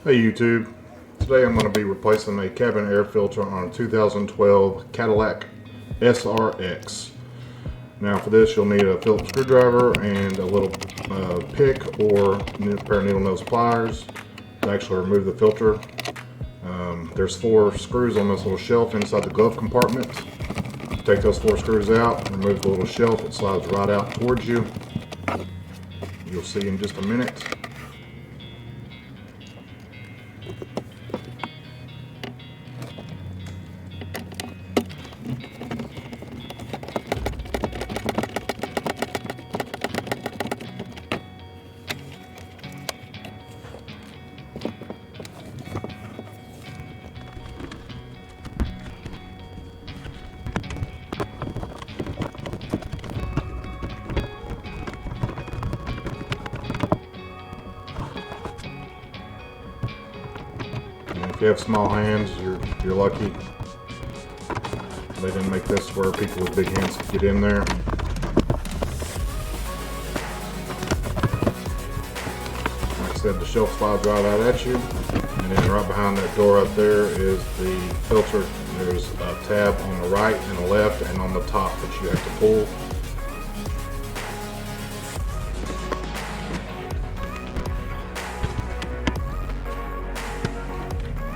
Hey YouTube, today I'm going to be replacing a cabin air filter on a 2012 Cadillac SRX. Now for this you'll need a Phillips screwdriver and a little pick or a pair of needle nose pliers to actually remove the filter. There's 4 screws on this little shelf inside the glove compartment. Take those 4 screws out, remove the little shelf, it slides right out towards you. You'll see in just a minute. If you have small hands, you're lucky. They didn't make this where people with big hands could get in there. Like I said, the shelf slides right out at you, and then right behind that door up there is the filter. There's a tab on the right and the left and on the top that you have to pull.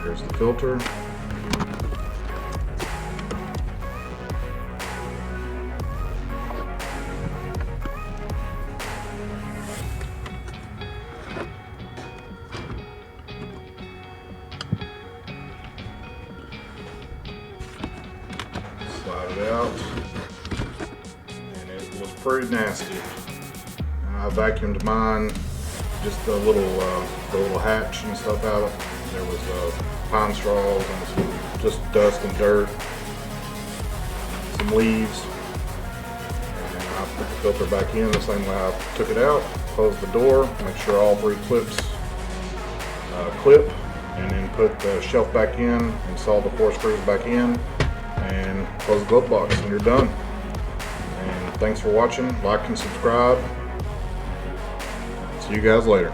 There's the filter. Slide it out, and it was pretty nasty. I vacuumed mine, just the little hatch and stuff out. There was pine straws and some just dust and dirt, some leaves, and I put the filter back in the same way I took it out. Close the door, make sure all 3 clips clip, and then put the shelf back in, install the 4 screws back in, and close the glove box, and you're done. And thanks for watching. Like and subscribe. See you guys later.